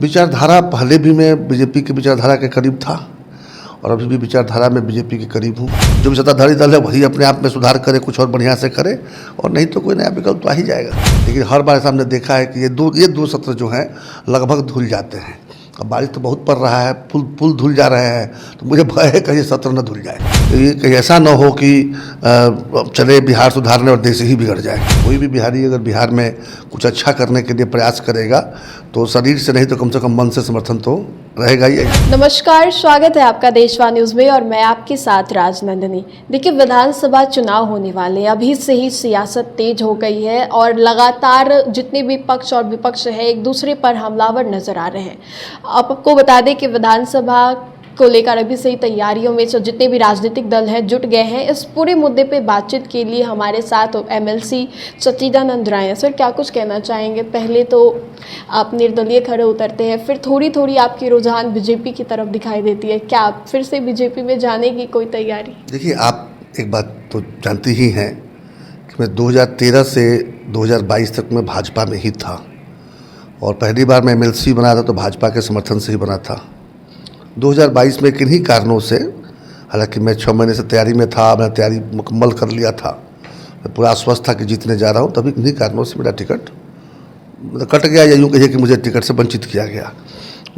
विचारधारा पहले भी मैं बीजेपी की विचारधारा के करीब था और अभी भी विचारधारा में बीजेपी के करीब हूँ। जो भी सत्ताधारी दल है वही अपने आप में सुधार करे, कुछ और बढ़िया से करे, और नहीं तो कोई नया विकल्प तो आ ही जाएगा। लेकिन हर बार हमने देखा है कि ये दो सत्र जो हैं लगभग धुल जाते हैं। अब बारिश तो बहुत पड़ रहा है, पुल धुल जा रहे हैं, तो मुझे भय है कहीं सत्र न धुल जाए। तो ये कहीं ऐसा न हो कि चले बिहार सुधारने और देश ही बिगड़ जाए। कोई भी बिहारी अगर बिहार में कुछ अच्छा करने के लिए प्रयास करेगा तो शरीर से नहीं तो कम से कम मन से समर्थन तो रहेगा ही। नमस्कार, स्वागत है आपका देशवाणी न्यूज में और मैं आपके साथ राजनंदिनी। देखिए, विधानसभा चुनाव होने वाले, अभी से ही सियासत तेज हो गई है और लगातार जितने भी पक्ष और विपक्ष है एक दूसरे पर हमलावर नजर आ रहे हैं। आपको बता दें कि विधानसभा को लेकर अभी से ही तैयारियों में जितने भी राजनीतिक दल हैं जुट गए हैं। इस पूरे मुद्दे पे बातचीत के लिए हमारे साथ एमएलसी सच्चिदानंद राय हैं। सर, क्या कुछ कहना चाहेंगे? पहले तो आप निर्दलीय खड़े उतरते हैं, फिर थोड़ी थोड़ी आपकी रुझान बीजेपी की तरफ दिखाई देती है। क्या आप फिर से बीजेपी में जाने की कोई तैयारी? देखिए, आप एक बात तो जानती ही हैं कि मैं 2013 से 2022 तक मैं भाजपा में ही था और पहली बार मैं एमएलसी बना था तो भाजपा के समर्थन से ही बना था। 2022 में किन्हीं कारणों से, हालांकि मैं 6 महीने से तैयारी में था, मैंने तैयारी मुकम्मल कर लिया था, मैं पूरा आश्वस्त था कि जीतने जा रहा हूँ, तभी किन्हीं कारणों से मेरा टिकट कट गया, या यूँ कहिए कि मुझे टिकट से वंचित किया गया।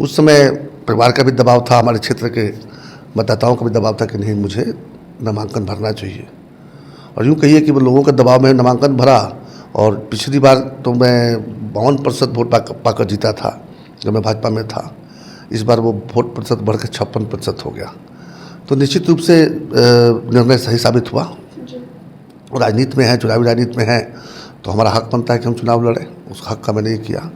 उस समय परिवार का भी दबाव था, हमारे क्षेत्र के मतदाताओं का भी दबाव था कि नहीं, मुझे नामांकन भरना चाहिए, और यूँ कहिए कि वो लोगों के दबाव में नामांकन भरा। और पिछली बार तो मैं 52% वोट पाकर जीता था जब मैं भाजपा में था। इस बार वो वोट प्रतिशत बढ़ के 56% हो गया। तो निश्चित रूप से निर्णय सही साबित हुआ। राजनीति में है, चुनावी राजनीति में है, तो हमारा हक बनता है कि हम चुनाव लड़ें। उस हक का मैंने ये किया।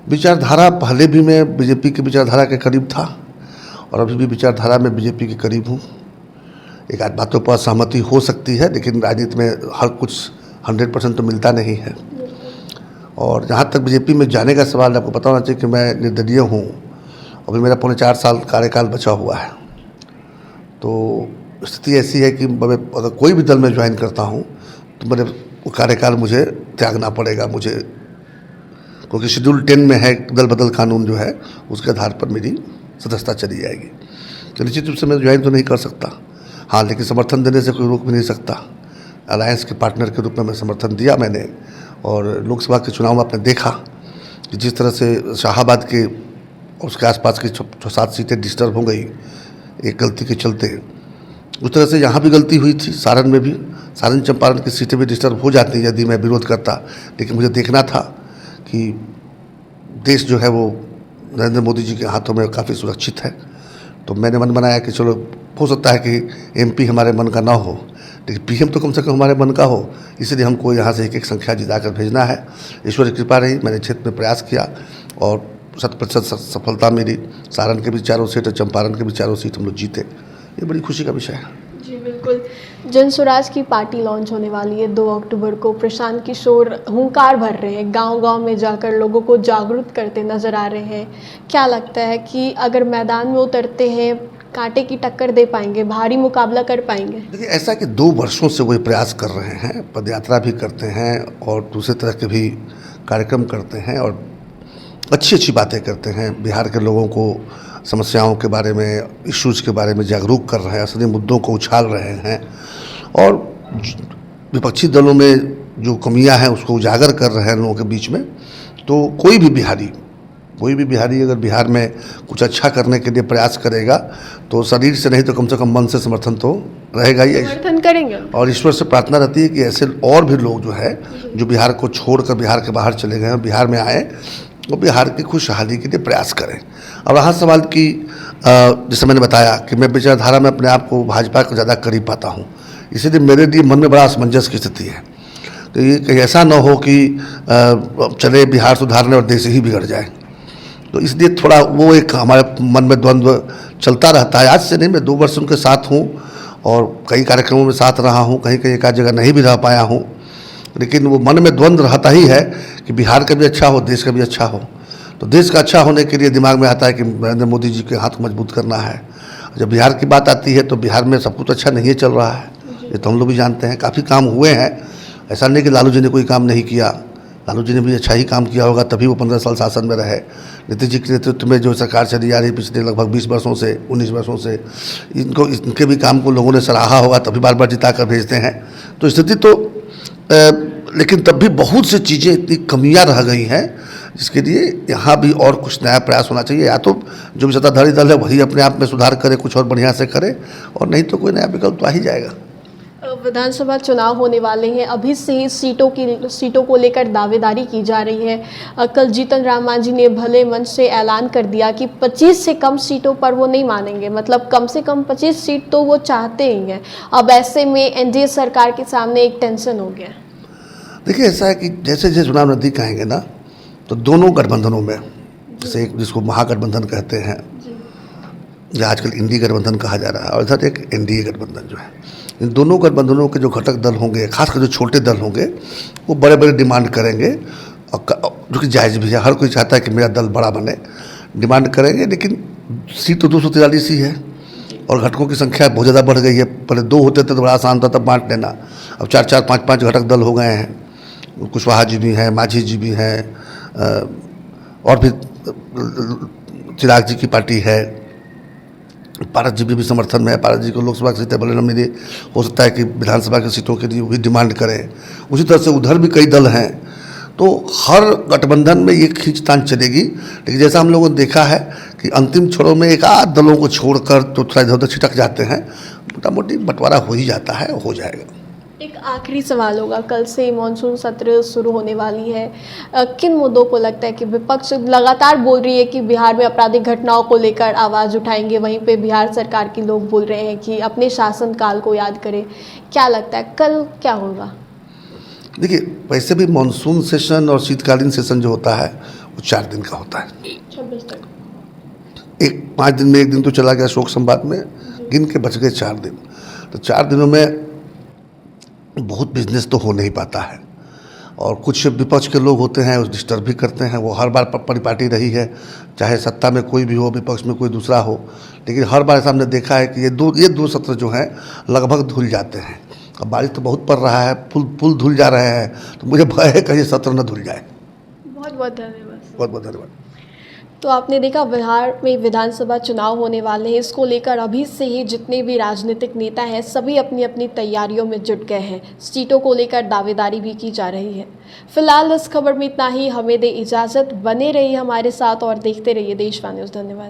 विचारधारा पहले भी मैं बीजेपी की विचारधारा के करीब था और अभी भी विचारधारा में बीजेपी के करीब हूँ। एक आध बातों पर सहमति हो सकती है, लेकिन राजनीति में हर कुछ 100% तो मिलता नहीं है। और जहाँ तक बीजेपी में जाने का सवाल है, आपको पता होना चाहिए कि मैं निर्दलीय हूँ। अभी मेरा 4.25 साल कार्यकाल बचा हुआ है। तो स्थिति ऐसी है कि अगर कोई भी दल में ज्वाइन करता हूँ तो मेरे वो कार्यकाल मुझे त्यागना पड़ेगा मुझे, क्योंकि शेड्यूल 10 में है दल बदल कानून जो है, उसके आधार पर मेरी सदस्यता चली जाएगी। तो निश्चित रूप से मैं ज्वाइन तो नहीं कर सकता, हाँ, लेकिन समर्थन देने से कोई रोक भी नहीं सकता। अलायंस के पार्टनर के रूप में मैं समर्थन दिया मैंने। और लोकसभा के चुनाव में आपने देखा कि जिस तरह से शाहाबाद के और उसके आसपास की 6-7 सीटें डिस्टर्ब हो गई एक गलती के चलते, उस तरह से यहाँ भी गलती हुई थी। सारण में भी, सारण चंपारण की सीटें भी डिस्टर्ब हो जाती यदि मैं विरोध करता। लेकिन मुझे देखना था कि देश जो है वो नरेंद्र मोदी जी के हाथों में काफ़ी सुरक्षित है। तो मैंने मन बनाया कि चलो, हो सकता है कि एमपी हमारे मन का ना हो, लेकिन पीएम तो कम से कम हमारे मन का हो। इसलिए हमको यहाँ से एक संख्या जिताकर भेजना है। ईश्वर की कृपा रही, मैंने क्षेत्र में प्रयास किया और 100% सफलता मिली। सारण के भी 4 सीट और चंपारण के भी 4 सीट हम लोग जीते। ये बड़ी खुशी का विषय है। जी बिल्कुल। जन स्वराज की पार्टी लॉन्च होने वाली है 2 अक्टूबर को। प्रशांत किशोर हुंकार भर रहे हैं, गांव-गांव में जाकर लोगों को जागरूक करते नजर आ रहे हैं। क्या लगता है कि अगर मैदान में उतरते हैं कांटे की टक्कर दे पाएंगे, भारी मुकाबला कर पाएंगे? देखिए, ऐसा कि 2 वर्षों से वो प्रयास कर रहे हैं, पदयात्रा भी करते हैं और दूसरे तरह के भी कार्यक्रम करते हैं और अच्छी बातें करते हैं। बिहार के लोगों को समस्याओं के बारे में, इश्यूज़ के बारे में जागरूक कर रहे हैं, असली मुद्दों को उछाल रहे हैं और विपक्षी दलों में जो कमियां हैं उसको उजागर कर रहे हैं लोगों के बीच में। तो कोई भी बिहारी अगर बिहार में कुछ अच्छा करने के लिए प्रयास करेगा तो शरीर से नहीं तो कम से कम मन से समर्थन तो रहेगा ही। समर्थन करेंगे। और ईश्वर से प्रार्थना रहती है कि ऐसे और भी लोग जो है, जो बिहार को छोड़कर बिहार के बाहर चले गए हैं, बिहार में आए, वो बिहार की खुशहाली के लिए प्रयास करें। और रहा सवाल कि जैसे मैंने बताया कि मैं विचारधारा में अपने आप को भाजपा को ज़्यादा करीब पाता हूँ, इसीलिए मेरे लिए मन में बड़ा असमंजस की स्थिति है। तो ये कहीं ऐसा न हो कि चले बिहार सुधारने और देश ही बिगड़ जाए। तो इसलिए थोड़ा वो एक हमारे मन में द्वंद्व चलता रहता है। आज से नहीं, मैं 2 वर्ष उनके साथ हूँ और कई कार्यक्रमों में साथ रहा हूँ, कहीं एक आध जगह नहीं भी रह पाया हूँ, लेकिन वो मन में द्वंद्व रहता ही है कि बिहार का भी अच्छा हो, देश का भी अच्छा हो। तो देश का अच्छा होने के लिए दिमाग में आता है कि नरेंद्र मोदी जी के हाथ मजबूत करना है। जब बिहार की बात आती है तो बिहार में सब कुछ अच्छा नहीं चल रहा है, ये तो हम लोग भी जानते हैं। काफ़ी काम हुए हैं, ऐसा नहीं कि लालू जी ने कोई काम नहीं किया। लालू जी ने भी अच्छा ही काम किया होगा, तभी वो 15 साल शासन में रहे। नीतीश जी के नेतृत्व में जो सरकार चली आ रही पिछले लगभग 20 वर्षों से, 19 वर्षों से, इनके भी काम को लोगों ने सराहा होगा, तभी बार बार जिता कर भेजते हैं। तो स्थिति तो लेकिन तब भी बहुत सी चीज़ें इतनी कमियां रह गई हैं, जिसके लिए यहाँ भी और कुछ नया प्रयास होना चाहिए। या तो जो भी सत्ताधारी दल है वही अपने आप में सुधार करे, कुछ और बढ़िया से करे, और नहीं तो कोई नया विकल्प तो आ ही जाएगा। विधानसभा चुनाव होने वाले हैं, अभी से ही सीटों को लेकर दावेदारी की जा रही है। कल जीतन राम मांझी ने भले मन से ऐलान कर दिया कि 25 से कम सीटों पर वो नहीं मानेंगे, मतलब कम से कम 25 सीट तो वो चाहते ही हैं। अब ऐसे में एनडीए सरकार के सामने एक टेंशन हो गया। देखिए, ऐसा है कि जैसे जैसे चुनाव नज़दीक आएंगे ना, तो दोनों गठबंधनों में, जैसे एक जिसको महागठबंधन कहते हैं या आजकल इंडी गठबंधन कहा जा रहा है, और इधर एक एनडीए गठबंधन जो है, इन दोनों गठबंधनों के जो घटक दल होंगे, खासकर जो छोटे दल होंगे, वो बड़े बड़े डिमांड करेंगे, और जो कि जायज़ भी है, हर कोई चाहता है कि मेरा दल बड़ा बने, डिमांड करेंगे। लेकिन सीट तो 243 ही है और घटकों की संख्या बहुत ज़्यादा बढ़ गई है। पहले 2 होते थे तो बड़ा आसान था, तब बांट लेना। अब 4-4, 5-5 घटक दल हो गए हैं। कुशवाहा जी भी हैं, मांझी जी भी हैं, और भी चिराग जी की पार्टी है, पारस जी भी समर्थन में है। पारस जी को लोकसभा की सीटें भले न मिले, हो सकता है कि विधानसभा की सीटों के लिए भी डिमांड करें। उसी तरह से उधर भी कई दल हैं, तो हर गठबंधन में ये खींचतान चलेगी। लेकिन जैसा हम लोगों ने देखा है कि अंतिम छोरों में एक आध दलों को छोड़कर तो थोड़ा इधर उधर छिटक जाते हैं, मोटा मोटी बंटवारा हो ही जाता है, हो जाएगा। एक आखिरी सवाल होगा, कल से मानसून सत्र शुरू होने वाली है, किन मुद्दों को लगता है कि विपक्ष लगातार बोल रही है कि बिहार में आपराधिक घटनाओं को लेकर आवाज़ उठाएंगे, वहीं पे बिहार सरकार के लोग बोल रहे हैं कि अपने शासनकाल को याद करें, क्या लगता है कल क्या होगा? देखिए, वैसे भी मानसून सेशन और शीतकालीन सेशन जो होता है वो 4 दिन का होता है। 26 तक 5 दिन में 1 दिन तो चला गया शोक संवाद में, गिन के बच गए 4 दिन। तो 4 दिनों में बहुत बिजनेस तो हो नहीं पाता है, और कुछ विपक्ष के लोग होते हैं उस डिस्टर्ब भी करते हैं। वो हर बार परिपाटी रही है, चाहे सत्ता में कोई भी हो, विपक्ष में कोई दूसरा हो, लेकिन हर बार ऐसा हमने देखा है कि ये दो सत्र जो हैं लगभग धुल जाते हैं। अब बारिश तो बहुत पड़ रहा है, पुल धुल जा रहे हैं, तो मुझे भय है कहीं सत्र न धुल जाए। बहुत बहुत धन्यवाद। बहुत बहुत धन्यवाद। तो आपने देखा, बिहार में विधानसभा चुनाव होने वाले हैं, इसको लेकर अभी से ही जितने भी राजनीतिक नेता हैं सभी अपनी अपनी तैयारियों में जुट गए हैं। सीटों को लेकर दावेदारी भी की जा रही है। फिलहाल इस खबर में इतना ही, हमें दे इजाज़त, बने रहिए हमारे साथ और देखते रहिए देशवा न्यूज़। धन्यवाद।